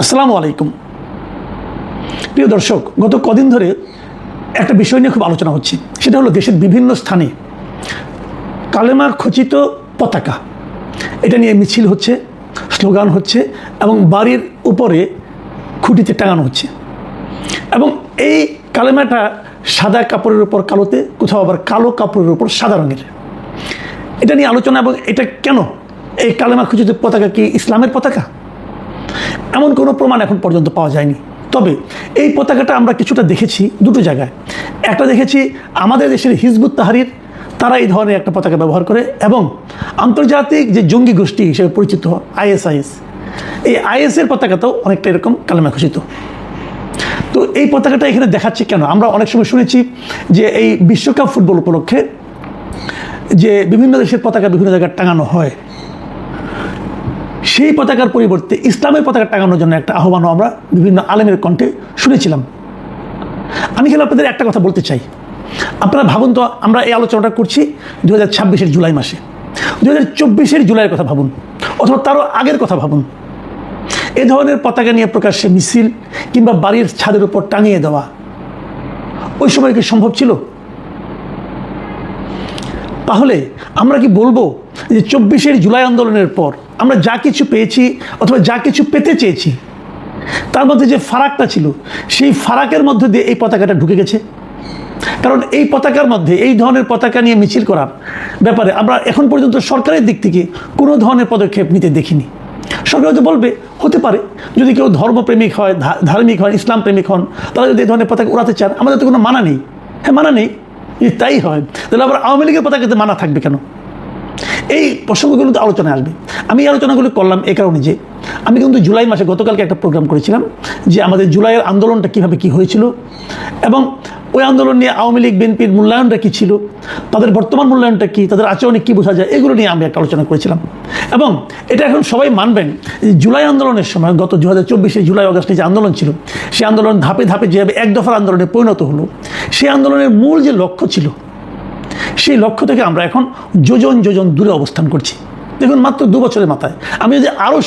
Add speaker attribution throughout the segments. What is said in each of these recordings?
Speaker 1: আসসালামু আলাইকুম। প্রিয় দর্শক, গত কদিন ধরে একটা বিষয় নিয়ে খুব আলোচনা হচ্ছে, সেটা হলো দেশের বিভিন্ন স্থানে কালেমার খচিত পতাকা, এটা নিয়ে মিছিল হচ্ছে, স্লোগান হচ্ছে এবং বাড়ির উপরে খুঁটিতে টাঙানো হচ্ছে। এবং এই কালেমাটা সাদা কাপড়ের উপর কালোতে, কোথাও আবার কালো কাপড়ের উপর সাদা রঙের। এটা নিয়ে আলোচনা, এবং এটা কেন, এই কালেমা খচিত পতাকা কি ইসলামের পতাকা? এমন কোনো প্রমাণ এখন পর্যন্ত পাওয়া যায়নি। তবে এই পতাকাটা আমরা কিছুটা দেখেছি দুটো জায়গায়। একটা দেখেছি আমাদের দেশের হিজবুত তাহরির, তারা এই ধরনের একটা পতাকা ব্যবহার করে, এবং আন্তর্জাতিক যে জঙ্গি গোষ্ঠী হিসেবে পরিচিত আইএসআইএস, এই আইএসের পতাকাতেও অনেকটা এরকম কালেমা খচিত। তো এই পতাকাটা এখানে দেখাচ্ছে কেন? আমরা অনেক সময় শুনেছি যে এই বিশ্বকাপ ফুটবল উপলক্ষে যে বিভিন্ন দেশের পতাকা বিভিন্ন জায়গায় টাঙানো হয়, সেই পতাকার পরিবর্তে ইসলামের পতাকা টাঙানোর জন্য একটা আহ্বানও আমরা বিভিন্ন আলেমের কণ্ঠে শুনেছিলাম। আমি কিন্তু আপনাদের একটা কথা বলতে চাই। আপনারা ভাবুন তো, আমরা এই আলোচনাটা করছি 2026-এর জুলাই মাসে, 2024-এর জুলাইয়ের কথা ভাবুন, অথবা তারও আগের কথা ভাবুন। এ ধরনের পতাকা নিয়ে প্রকাশ্যে মিছিল কিংবা বাড়ির ছাদের উপর টাঙিয়ে দেওয়া ওই সময় কি সম্ভব ছিল? তাহলে আমরা কি বলবো যে 24-এর জুলাই আন্দোলনের পর আমরা যা কিছু পেয়েছি অথবা যা কিছু পেতে চেয়েছি, তার মধ্যে যে ফারাকটা ছিল, সেই ফারাকের মধ্যে দিয়ে এই পতাকাটা ঢুকে গেছে? কারণ এই পতাকার মধ্যে, এই ধরনের পতাকা নিয়ে মিছিল করার ব্যাপারে আমরা এখন পর্যন্ত সরকারের দিক থেকে কোনো ধরনের পদক্ষেপ নিতে দেখিনি। সরকার হয়তো বলবে, হতে পারে যদি কেউ ধর্মপ্রেমিক হয়, ধার্মিক হয়, ইসলাম প্রেমিক হন, তারা যদি এই ধরনের পতাকা উড়াতে চান, আমাদের তো কোনো মানা নেই। হ্যাঁ, মানা নেই, যদি তাই হয় তাহলে আবার আওয়ামী লীগের পতাকাতে মানা থাকবে কেন? এই প্রসঙ্গগুলো তো আলোচনায় আসবে। আমি এই আলোচনাগুলো করলাম এই কারণে যে আমি কিন্তু জুলাই মাসে গতকালকে একটা প্রোগ্রাম করেছিলাম যে আমাদের জুলাইয়ের আন্দোলনটা কীভাবে কী হয়েছিল, এবং ওই আন্দোলন নিয়ে আওয়ামী লীগ বিএনপির মূল্যায়নটা কী ছিল, তাদের বর্তমান মূল্যায়নটা কী, তাদের আচরণে কী বোঝা যায়, এগুলো নিয়ে আমি একটা আলোচনা করেছিলাম। এবং এটা এখন সবাই মানবেন যে জুলাই আন্দোলনের সময়, গত 2024-এর জুলাই অগাস্টে যে আন্দোলন ছিল, সেই আন্দোলন ধাপে ধাপে যেভাবে এক দফার আন্দোলনে পরিণত হলো, সেই আন্দোলনের মূল যে লক্ষ্য ছিল, সেই লক্ষ্য থেকে আমরা এখন যোজন যোজন দূরে অবস্থান করছি। দেখুন, মাত্র 2 বছরের মাথায়, আমি যদি আরও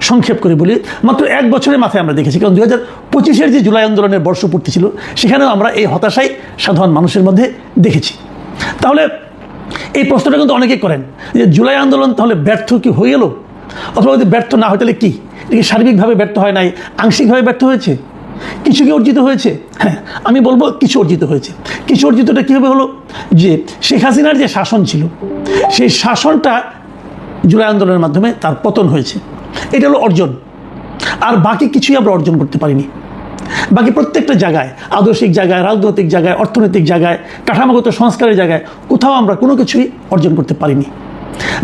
Speaker 1: সংক্ষেপ করে বলি, মাত্র 1 বছরের মাথায় আমরা দেখেছি। কারণ 2025-এর যে জুলাই আন্দোলনের বর্ষপূর্তি ছিল, সেখানেও আমরা এই হতাশাই সাধারণ মানুষের মধ্যে দেখেছি। তাহলে এই প্রশ্নটা কিন্তু অনেকেই করেন যে জুলাই আন্দোলন তাহলে ব্যর্থ কি হয়ে গেল, অথবা যদি ব্যর্থ না হয় তাহলে কি, এটা কি সার্বিকভাবে ব্যর্থ হয় নাই, আংশিকভাবে ব্যর্থ হয়েছে, কিছু কি অর্জিত হয়েছে? হ্যাঁ, আমি বলবো কিছু অর্জিত হয়েছে। কিছু অর্জিতটা কীভাবে হলো? যে শেখ হাসিনার যে শাসন ছিল, সেই শাসনটা জুলাই আন্দোলনের মাধ্যমে তার পতন হয়েছে, এটা হলো অর্জন। আর বাকি কিছুই আমরা অর্জন করতে পারিনি। বাকি প্রত্যেকটা জায়গায়, আদর্শিক জায়গায়, রাজনৈতিক জায়গায়, অর্থনৈতিক জায়গায়, কাঠামোগত সংস্কারের জায়গায় কোথাও আমরা কোনো কিছুই অর্জন করতে পারিনি।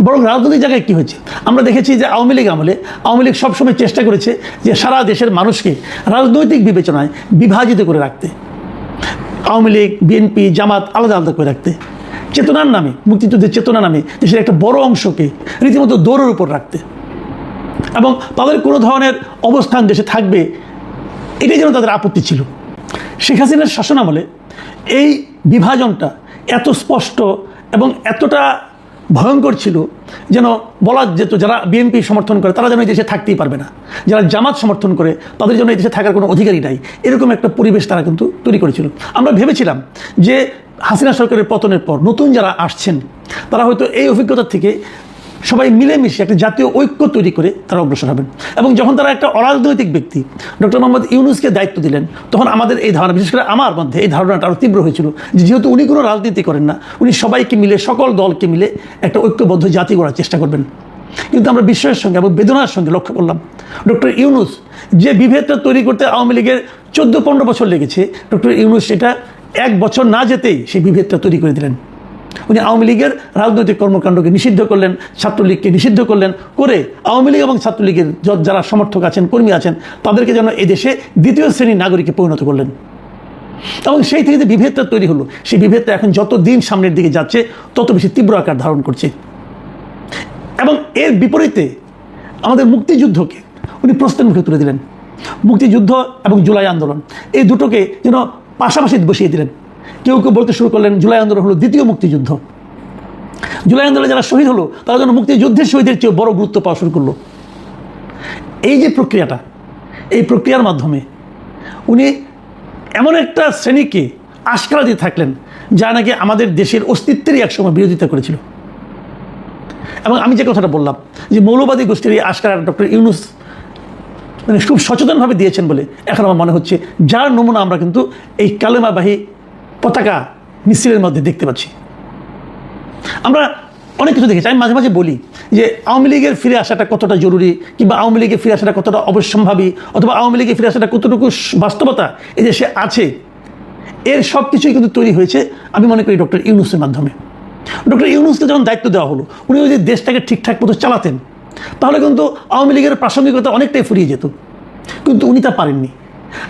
Speaker 1: বরং রাজনৈতিক জায়গায় কী হয়েছে আমরা দেখেছি যে আওয়ামী লীগ আমলে আওয়ামী লীগ সবসময় চেষ্টা করেছে যে সারা দেশের মানুষকে রাজনৈতিক বিবেচনায় বিভাজিত করে রাখতে, আওয়ামী লীগ, বিএনপি, জামাত আলাদা আলাদা করে রাখতে, চেতনার নামে, মুক্তিযুদ্ধের চেতনার নামে দেশের একটা বড় অংশকে রীতিমতো দৌড়ের উপর রাখতে, এবং তাদের কোনো ধরনের অবস্থান দেশে থাকবে, এটাই যেন তাদের আপত্তি ছিল। শেখ হাসিনার শাসনামলে এই বিভাজনটা এত স্পষ্ট এবং এতটা ভয়ঙ্কর ছিল যেন বলা যেত যারা বিএনপি সমর্থন করে তারা যেন এই দেশে থাকতেই পারবে না, যারা জামাত সমর্থন করে তাদের জন্য এই দেশে থাকার কোনো অধিকারই নাই, এরকম একটা পরিবেশ তারা কিন্তু তৈরি করেছিল। আমরা ভেবেছিলাম যে হাসিনা সরকারের পতনের পর নতুন যারা আসছেন তারা হয়তো এই অভিজ্ঞতা থেকে সবাই মিলেমিশে একটা জাতীয় ঐক্য তৈরি করে তারা অগ্রসর হবেন। এবং যখন তারা একটা অরাজনৈতিক ব্যক্তি ডক্টর মোহাম্মদ ইউনূসকে দায়িত্ব দিলেন, তখন আমাদের এই ধারণা, বিশেষ করে আমার মধ্যে এই ধারণাটা আরও তীব্র হয়েছিল যে যেহেতু উনি কোনো রাজনীতি করেন না, উনি সবাইকে মিলে, সকল দলকে মিলে একটা ঐক্যবদ্ধ জাতি গড়ার চেষ্টা করবেন। কিন্তু আমরা বিস্ময়ের সঙ্গে এবং বেদনার সঙ্গে লক্ষ্য করলাম ডক্টর ইউনূস যে বিভেদটা তৈরি করতে আওয়ামী লীগের 14-15 বছর লেগেছে, ডক্টর ইউনূস সেটা 1 বছর না যেতেই সেই বিভেদটা তৈরি করে দিলেন। উনি আওয়ামী লীগের রাজনৈতিক কর্মকাণ্ডকে নিষিদ্ধ করলেন, ছাত্রলীগকে নিষিদ্ধ করলেন, করে আওয়ামী লীগ এবং ছাত্রলীগের যারা সমর্থক আছেন, কর্মী আছেন, তাদেরকে যেন এই দেশে দ্বিতীয় শ্রেণীর নাগরিকে পরিণত করলেন। এবং সেই থেকে যে বিভেদটা তৈরি হলো, সেই বিভেদটা এখন যত দিন সামনের দিকে যাচ্ছে তত বেশি তীব্র আকার ধারণ করছে। এবং এর বিপরীতে আমাদের মুক্তিযুদ্ধকে উনি প্রশ্নের মুখে তুলে দিলেন। মুক্তিযুদ্ধ এবং জুলাই আন্দোলন এই দুটোকে যেন পাশাপাশি বসিয়ে দিলেন। কেউ কেউ বলতে শুরু করলেন জুলাই আন্দোলন হলো দ্বিতীয় মুক্তিযুদ্ধ। জুলাই আন্দোলনে যারা শহীদ হলো তারা যেন মুক্তিযুদ্ধের শহীদের চেয়ে বড় গুরুত্ব পাওয়া শুরু করলো। এই যে প্রক্রিয়াটা, এই প্রক্রিয়ার মাধ্যমে উনি এমন একটা শ্রেণীকে আশকারা দিয়ে থাকলেন যা নাকি আমাদের দেশের অস্তিত্বেরই একসময় বিরোধিতা করেছিল। এবং আমি যে কথাটা বললাম যে মৌলবাদী গোষ্ঠীর এই আশকারা ডক্টর ইউনূস মানে খুব সচেতনভাবে দিয়েছেন বলে এখন আমার মনে হচ্ছে, যার নমুনা আমরা কিন্তু এই কালেমাবাহী পতাকা মিছিলের মধ্যে দেখতে পাচ্ছি। আমরা অনেক কিছু দেখেছি। আমি মাঝে মাঝে বলি যে আওয়ামী লীগের ফিরে আসাটা কতটা জরুরি, কিংবা আওয়ামী লীগের ফিরে আসাটা কতটা অবশ্যম্ভাবী, অথবা আওয়ামী লীগের ফিরে আসাটা কতটুকু বাস্তবতা এই দেশে আছে, এর সব কিছুই কিন্তু তৈরি হয়েছে আমি মনে করি ডক্টর ইউনূসের মাধ্যমে। ডক্টর ইউনূসকে যখন দায়িত্ব দেওয়া হলো, উনি যদি দেশটাকে ঠিকঠাক মতো চালাতেন তাহলে কিন্তু আওয়ামী লীগের প্রাসঙ্গিকতা অনেকটাই ফুরিয়ে যেত, কিন্তু উনি তা পারেননি।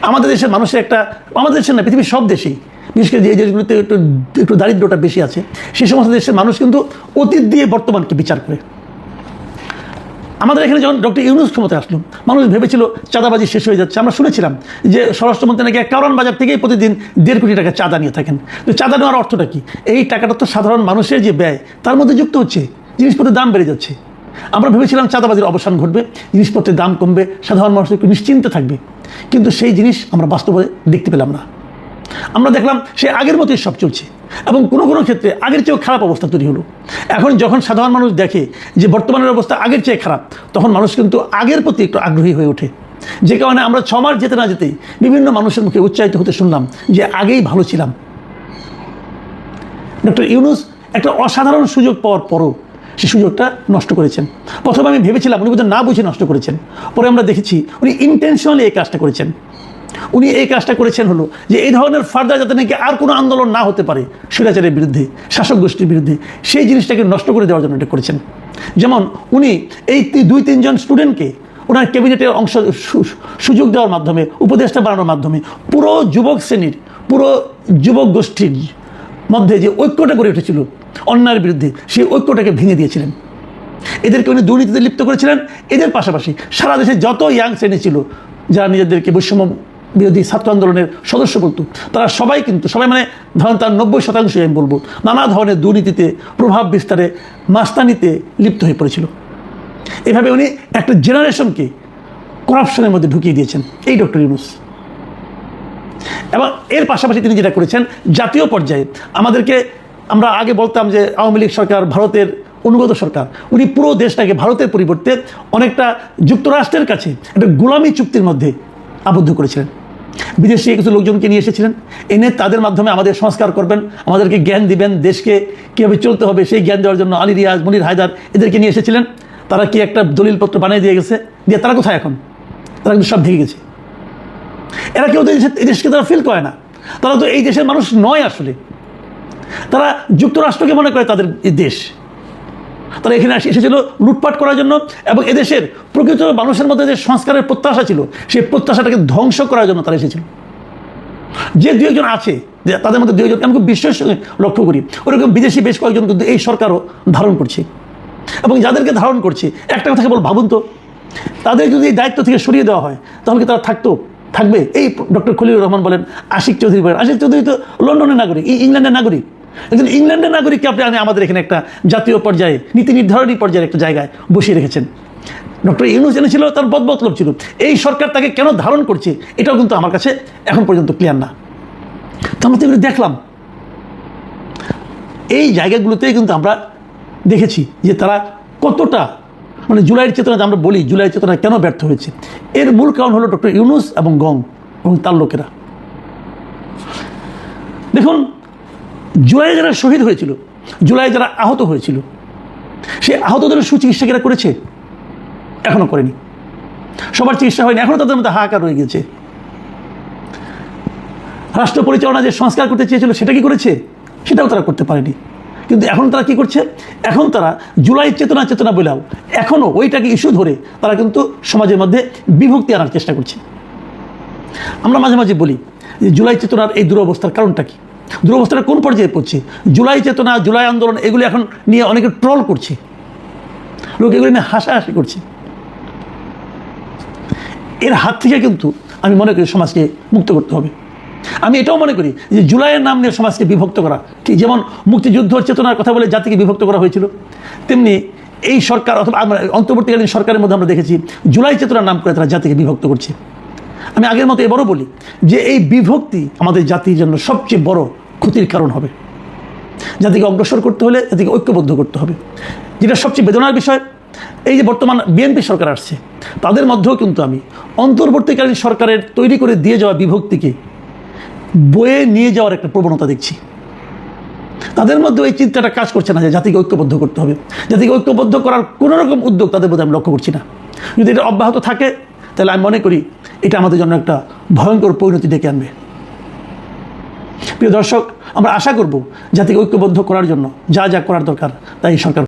Speaker 1: আমাদের দেশের মানুষের একটা, আমাদের দেশের না পৃথিবীর সব দেশেই, বিশেষ করে যে দেশগুলোতে একটু দারিদ্রটা বেশি আছে, সেই সমস্ত দেশের মানুষ কিন্তু অতীত দিয়ে বর্তমানকে বিচার করে। আমাদের এখানে যখন ডক্টর ইউনূস ক্ষমতায় আসলো, মানুষ ভেবেছিল চাঁদাবাজি শেষ হয়ে যাচ্ছে। আমরা শুনেছিলাম যে স্বরাষ্ট্রমন্ত্রী নাকি কারওয়ান বাজার থেকেই প্রতিদিন 1.5 কোটি টাকা চাঁদা নিয়ে থাকেন। তো চাঁদা নেওয়ার অর্থটা কি? এই টাকাটা তো সাধারণ মানুষের যে ব্যয় তার মধ্যে যুক্ত হচ্ছে, জিনিসপত্রের দাম বেড়ে যাচ্ছে। আমরা ভেবেছিলাম চাঁদাবাজির অবসান ঘটবে, জিনিসপত্রের দাম কমবে, সাধারণ মানুষ একটু নিশ্চিন্তে থাকবে, কিন্তু সেই জিনিস আমরা বাস্তবে দেখতে পেলাম না। আমরা দেখলাম সে আগের মতোই সব চলছে, এবং কোনো কোনো ক্ষেত্রে আগের চেয়েও খারাপ অবস্থা তৈরি হলো। এখন যখন সাধারণ মানুষ দেখে যে বর্তমানের অবস্থা আগের চেয়ে খারাপ, তখন মানুষ কিন্তু আগের প্রতি একটু আগ্রহী হয়ে ওঠে। যে কারণে আমরা 6 মাস যেতে না যেতেই বিভিন্ন মানুষের মুখে উচ্চারিত হতে শুনলাম যে আগেই ভালো ছিলাম। ডক্টর ইউনূস একটা অসাধারণ সুযোগ পাওয়ার পরও সে সুযোগটা নষ্ট করেছেন। প্রথমে আমি ভেবেছিলাম উনি বোধহয় না বুঝে নষ্ট করেছেন, পরে আমরা দেখেছি উনি ইন্টেনশনালি এই কাজটা করেছেন। উনি এই কাজটা করেছেন হলো যে এই ধরনের ফার্দার যাতে নাকি আর কোনো আন্দোলন না হতে পারে স্বৈরাচারের বিরুদ্ধে, শাসক গোষ্ঠীর বিরুদ্ধে, সেই জিনিসটাকে নষ্ট করে দেওয়ার জন্য এটা করেছেন। যেমন উনি এই 2-3 জন স্টুডেন্টকে ওনার ক্যাবিনেটের অংশ সুযোগ দেওয়ার মাধ্যমে, উপদেষ্টা বানানোর মাধ্যমে পুরো যুবক শ্রেণীর, পুরো যুবক গোষ্ঠীর মধ্যে যে ঐক্যটা গড়ে উঠেছিল অন্যায়ের বিরুদ্ধে, সেই ঐক্যটাকে ভেঙে দিয়েছিলেন। এদেরকে উনি দুর্নীতিতে লিপ্ত করেছিলেন। এদের পাশাপাশি সারা দেশে যত ইয়াং শ্রেণী ছিল যারা নিজেদেরকে বৈষম্য বিরোধী ছাত্র আন্দোলনের সদস্য বলতো, তারা সবাই কিন্তু, সবাই মানে ধরেন তার 90% আমি বলবো, নানা ধরনের দুর্নীতিতে, প্রভাব বিস্তারে, মাস্তানিতে লিপ্ত হয়ে পড়েছিল। এভাবে উনি একটা জেনারেশনকে করাপশনের মধ্যে ঢুকিয়ে দিয়েছেন এই ডক্টর ইউনূস। এবং এর পাশাপাশি তিনি যেটা করেছেন, জাতীয় পর্যায়ে আমাদেরকে, আমরা আগে বলতাম যে আওয়ামী লীগ সরকার ভারতের অনুগত সরকার, উনি পুরো দেশটাকে ভারতের পরিবর্তে অনেকটা যুক্তরাষ্ট্রের কাছে একটা গোলামি চুক্তির মধ্যে আবদ্ধ করেছিলেন। বিদেশি কিছু লোকজনকে নিয়ে এসেছিলেন, এনে তাদের মাধ্যমে আমাদের সংস্কার করবেন, আমাদেরকে জ্ঞান দিবেন, দেশকে কীভাবে চলতে হবে সেই জ্ঞান দেওয়ার জন্য আলী রিয়াজ, মনির হায়দার এদেরকে নিয়ে এসেছিলেন। তারা কি একটা দলিলপত্র বানিয়ে দিয়ে গেছে, দিয়ে তারা কোথায় এখন? তারা কিন্তু সব ভেঙে গেছে। এরা কেউ তো এই দেশকে তারা ফিল করে না, তারা তো এই দেশের মানুষ নয় আসলে। তারা যুক্তরাষ্ট্রকে মনে করে তাদের দেশ। তারা এখানে এসেছিল লুটপাট করার জন্য, এবং এদেশের প্রকৃত মানুষের মধ্যে যে সংস্কারের প্রত্যাশা ছিল সেই প্রত্যাশাটাকে ধ্বংস করার জন্য তারা এসেছিল। যে 2-1 জন আছে, যে তাদের মধ্যে 2 জনকে আমি খুব বিশ্বের সঙ্গে লক্ষ্য করি, ওরকম বিদেশি বেশ কয়েকজন কিন্তু এই সরকারও ধারণ করছে। এবং যাদেরকে ধারণ করছে, একটা কথা কেবল ভাবুন তো, তাদের যদি এই দায়িত্ব থেকে সরিয়ে দেওয়া হয় তাহলে কি তারা থাকবে? এই ডক্টর খলিলুর রহমান বলেন, আশিক চৌধুরী বলেন, আশিক চৌধুরী তো লন্ডনের নাগরিক, ইংল্যান্ডের নাগরিক। একজন ইংল্যান্ডের নাগরিককে আপনি আমাদের এখানে একটা জাতীয় পর্যায়ে, নীতি নির্ধারণী পর্যায়ে একটা জায়গায় বসিয়ে রেখেছেন। ডক্টর ইউনূস জেনেছিল তার বদমতলব ছিল, এই সরকার তাকে কেন ধারণ করছে এটাও কিন্তু আমার কাছে এখন পর্যন্ত ক্লিয়ার না। তো আমরা তো এগুলো দেখলাম, এই জায়গাগুলোতেই কিন্তু আমরা দেখেছি যে তারা কতটা, মানে জুলাইয়ের চেতনা, আমরা বলি জুলাইয়ের চেতনা কেন ব্যর্থ হয়েছে, এর মূল কারণ হলো ডক্টর ইউনূস এবং গং এবং তার লোকেরা। দেখুন, জুলাইয়ে যারা শহীদ হয়েছিল, জুলাইয়ে যারা আহত হয়েছিল, সেই আহতদের সুচিকিৎসা করেছে? এখনও করেনি। সবার চিকিৎসা হয়নি, এখনও তাদের মধ্যে হাহাকার রয়ে গেছে। রাষ্ট্র পরিচালনা যে সংস্কার করতে চেয়েছিল সেটা কি করেছে? সেটাও তারা করতে পারেনি। কিন্তু এখন তারা কি করছে? এখন তারা জুলাই চেতনা বলেও এখনও ওইটাকে ইস্যু ধরে তারা কিন্তু সমাজের মধ্যে বিভক্তি আনার চেষ্টা করছে। আমরা মাঝে মাঝে বলি যে জুলাই চেতনার এই দুরবস্থার কারণটা কি, দুরবস্থাটা কোন পর্যায়ে পড়ছে? জুলাই চেতনা, জুলাই আন্দোলন এগুলো এখন নিয়ে অনেকে ট্রল করছে, লোক এগুলো নিয়ে হাসাহাসি করছে। এর হাত থেকে কিন্তু আমি মনে করি সমাজকে মুক্ত করতে হবে। আমি এটাও মনে করি যে জুলাইয়ের নাম নিয়ে সমাজকে বিভক্ত করা ঠিক যেমন মুক্তিযুদ্ধ চেতনার কথা বলে জাতিকে বিভক্ত করা হয়েছিল, তেমনি এই সরকার অথবা অন্তর্বর্তীকালীন সরকারের মধ্যে আমরা দেখেছি জুলাই চেতনার নাম করে তারা জাতিকে বিভক্ত করছে। আমি আগের মতো এবারও বলি যে এই বিভক্তি আমাদের জাতির জন্য সবচেয়ে বড় ক্ষতির কারণ হবে। জাতিকে অগ্রসর করতে হলে জাতিকে ঐক্যবদ্ধ করতে হবে। যেটা সবচেয়ে বেদনার বিষয়, এই যে বর্তমান বিএনপি সরকার আসছে, তাদের মধ্যেও কিন্তু আমি অন্তর্বর্তীকালীন সরকারের তৈরি করে দিয়ে যাওয়া বিভক্তিকে বয়ে নিয়ে যাওয়ার একটা প্রবণতা দেখছি। তাদের মধ্যে এই চিন্তাটা কাজ করছে না যে জাতিকে ঐক্যবদ্ধ করতে হবে। জাতিকে ঐক্যবদ্ধ করার কোনো রকম উদ্যোগ তাদের মধ্যে আমি লক্ষ্য করছি না। যদি এটা অব্যাহত থাকে তাহলে আমি মনে করি এটা আমাদের জন্য একটা ভয়ঙ্কর পরিণতি ডেকে আনবে। প্রিয় দর্শক, আমরা আশা করব জাতিকে ঐক্যবদ্ধ করার জন্য যা যা করার দরকার তাই সরকার